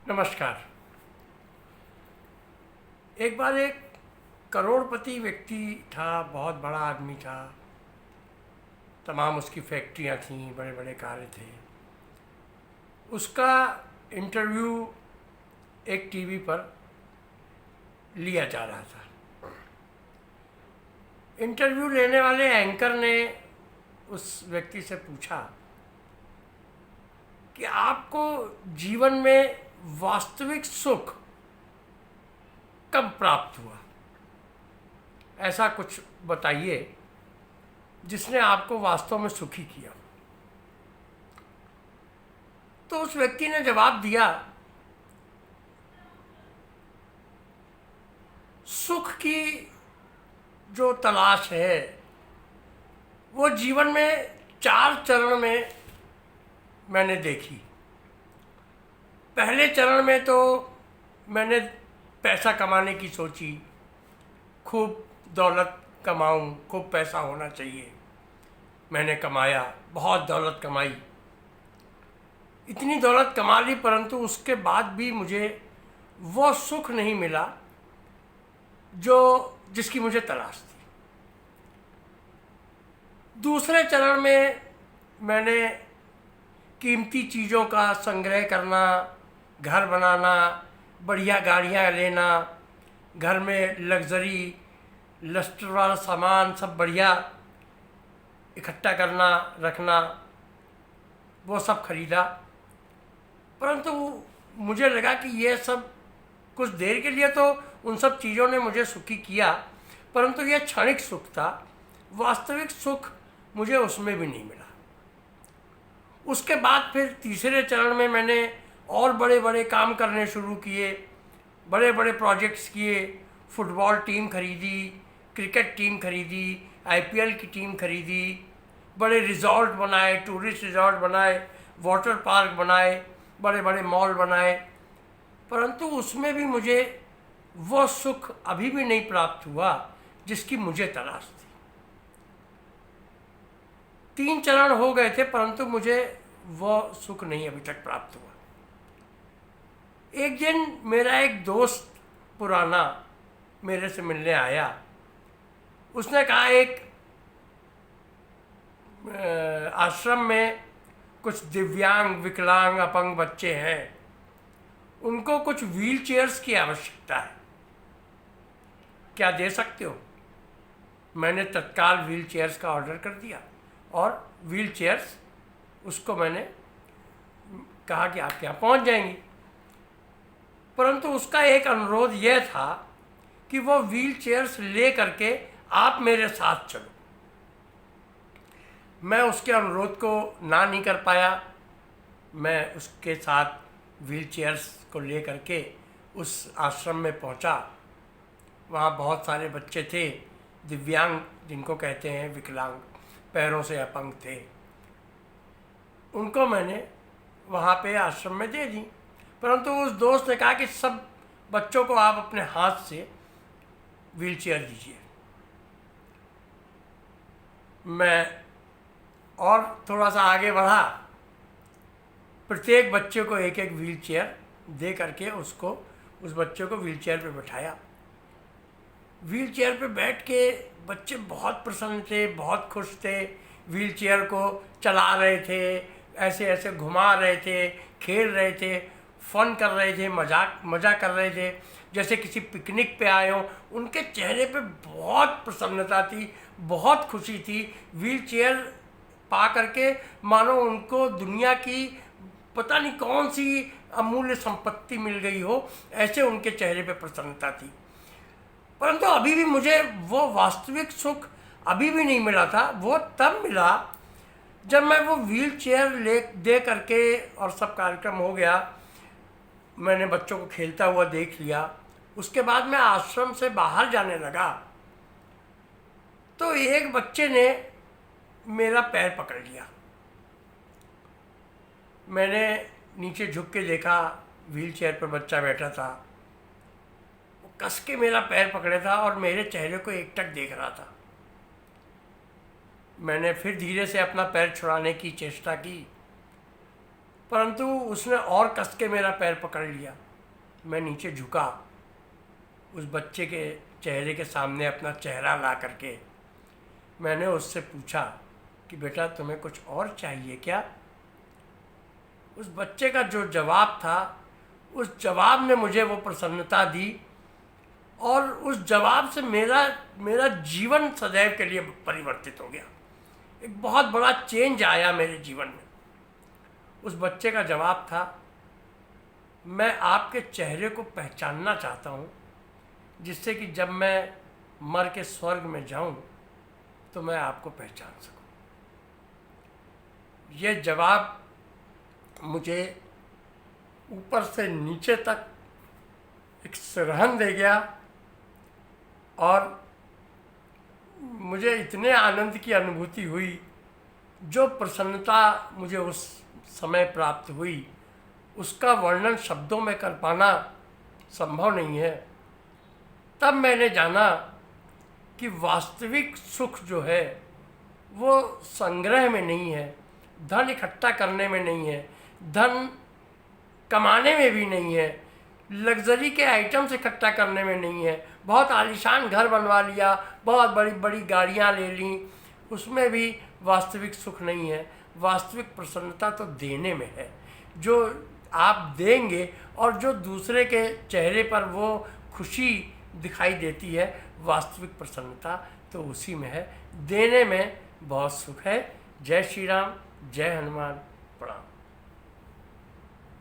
नमस्कार। एक बार एक करोड़पति व्यक्ति था, बहुत बड़ा आदमी था। तमाम उसकी फैक्ट्रियां थीं, बड़े बड़े कार्य थे। उसका इंटरव्यू एक टीवी पर लिया जा रहा था। इंटरव्यू लेने वाले एंकर ने उस व्यक्ति से पूछा कि आपको जीवन में वास्तविक सुख कब प्राप्त हुआ, ऐसा कुछ बताइए जिसने आपको वास्तव में सुखी किया। तो उस व्यक्ति ने जवाब दिया, सुख की जो तलाश है वो जीवन में 4 चरण में मैंने देखी। पहले चरण में तो मैंने पैसा कमाने की सोची, खूब दौलत कमाऊं, खूब पैसा होना चाहिए। मैंने कमाया, बहुत दौलत कमाई, इतनी दौलत कमा ली, परंतु उसके बाद भी मुझे वो सुख नहीं मिला जिसकी मुझे तलाश थी। दूसरे चरण में मैंने कीमती चीज़ों का संग्रह करना, घर बनाना, बढ़िया गाड़ियाँ लेना, घर में लग्जरी लस्टर वाला सामान सब बढ़िया इकट्ठा करना, रखना, वो सब खरीदा। परंतु मुझे लगा कि ये सब कुछ देर के लिए तो उन सब चीज़ों ने मुझे सुखी किया, परंतु यह क्षणिक सुख था। वास्तविक सुख मुझे उसमें भी नहीं मिला। उसके बाद फिर तीसरे चरण में मैंने और बड़े बड़े काम करने शुरू किए, बड़े बड़े प्रोजेक्ट्स किए। फुटबॉल टीम खरीदी, क्रिकेट टीम खरीदी, आईपीएल की टीम खरीदी, बड़े रिजॉर्ट बनाए, टूरिस्ट रिजॉर्ट बनाए, वाटर पार्क बनाए, बड़े बड़े मॉल बनाए, परंतु उसमें भी मुझे वो सुख अभी भी नहीं प्राप्त हुआ जिसकी मुझे तलाश थी। 3 चरण हो गए थे, परंतु मुझे वो सुख नहीं अभी तक प्राप्त हुआ। एक दिन मेरा एक दोस्त पुराना मेरे से मिलने आया। उसने कहा, एक आश्रम में कुछ दिव्यांग, विकलांग, अपंग बच्चे हैं, उनको कुछ व्हील चेयर्स की आवश्यकता है, क्या दे सकते हो? मैंने तत्काल व्हील चेयर्स का ऑर्डर कर दिया और व्हील चेयर्स उसको मैंने कहा कि आपके यहाँ पहुँच जाएंगी। परंतु उसका एक अनुरोध यह था कि वो व्हील चेयर्स ले करके आप मेरे साथ चलो। मैं उसके अनुरोध को ना नहीं कर पाया। मैं उसके साथ व्हील चेयर्स को ले करके उस आश्रम में पहुंचा। वहाँ बहुत सारे बच्चे थे, दिव्यांग जिनको कहते हैं, विकलांग, पैरों से अपंग थे। उनको मैंने वहाँ पे आश्रम में दे दी। परंतु उस दोस्त ने कहा कि सब बच्चों को आप अपने हाथ से व्हील चेयर दीजिए। मैं और थोड़ा सा आगे बढ़ा, प्रत्येक बच्चे को एक एक व्हील चेयर दे करके उस बच्चे को व्हील चेयर पर बैठाया। व्हील चेयर पे बैठ के बच्चे बहुत प्रसन्न थे, बहुत खुश थे, व्हील चेयर को चला रहे थे, ऐसे ऐसे घुमा रहे थे, खेल रहे थे, फन कर रहे थे, मज़ा कर रहे थे, जैसे किसी पिकनिक पे आए हों। उनके चेहरे पे बहुत प्रसन्नता थी, बहुत खुशी थी। व्हील चेयर पा करके मानो उनको दुनिया की पता नहीं कौन सी अमूल्य संपत्ति मिल गई हो, ऐसे उनके चेहरे पे प्रसन्नता थी। परंतु अभी भी मुझे वो वास्तविक सुख अभी भी नहीं मिला था। वो तब मिला जब मैं वो व्हील चेयर दे करके और सब कार्यक्रम हो गया, मैंने बच्चों को खेलता हुआ देख लिया। उसके बाद मैं आश्रम से बाहर जाने लगा तो एक बच्चे ने मेरा पैर पकड़ लिया। मैंने नीचे झुक के देखा, व्हील चेयर पर बच्चा बैठा था। वो कस के मेरा पैर पकड़े था और मेरे चेहरे को एकटक देख रहा था। मैंने फिर धीरे से अपना पैर छुड़ाने की चेष्टा की परंतु उसने और कस के मेरा पैर पकड़ लिया। मैं नीचे झुका, उस बच्चे के चेहरे के सामने अपना चेहरा ला करके मैंने उससे पूछा कि बेटा तुम्हें कुछ और चाहिए क्या? उस बच्चे का जो जवाब था, उस जवाब ने मुझे वो प्रसन्नता दी और उस जवाब से मेरा जीवन सदैव के लिए परिवर्तित हो गया। एक बहुत बड़ा चेंज आया मेरे जीवन में। उस बच्चे का जवाब था, मैं आपके चेहरे को पहचानना चाहता हूँ, जिससे कि जब मैं मर के स्वर्ग में जाऊँ तो मैं आपको पहचान सकूँ। ये जवाब मुझे ऊपर से नीचे तक एक सिरहन दे गया और मुझे इतने आनंद की अनुभूति हुई, जो प्रसन्नता मुझे उस समय प्राप्त हुई उसका वर्णन शब्दों में कर पाना संभव नहीं है। तब मैंने जाना कि वास्तविक सुख जो है वो संग्रह में नहीं है, धन इकट्ठा करने में नहीं है, धन कमाने में भी नहीं है, लग्जरी के आइटम्स इकट्ठा करने में नहीं है। बहुत आलीशान घर बनवा लिया, बहुत बड़ी बड़ी गाड़ियाँ ले लीं, उसमें भी वास्तविक सुख नहीं है। वास्तविक प्रसन्नता तो देने में है। जो आप देंगे और जो दूसरे के चेहरे पर वो खुशी दिखाई देती है, वास्तविक प्रसन्नता तो उसी में है। देने में बहुत सुख है। जय श्री राम, जय हनुमान, प्रणाम।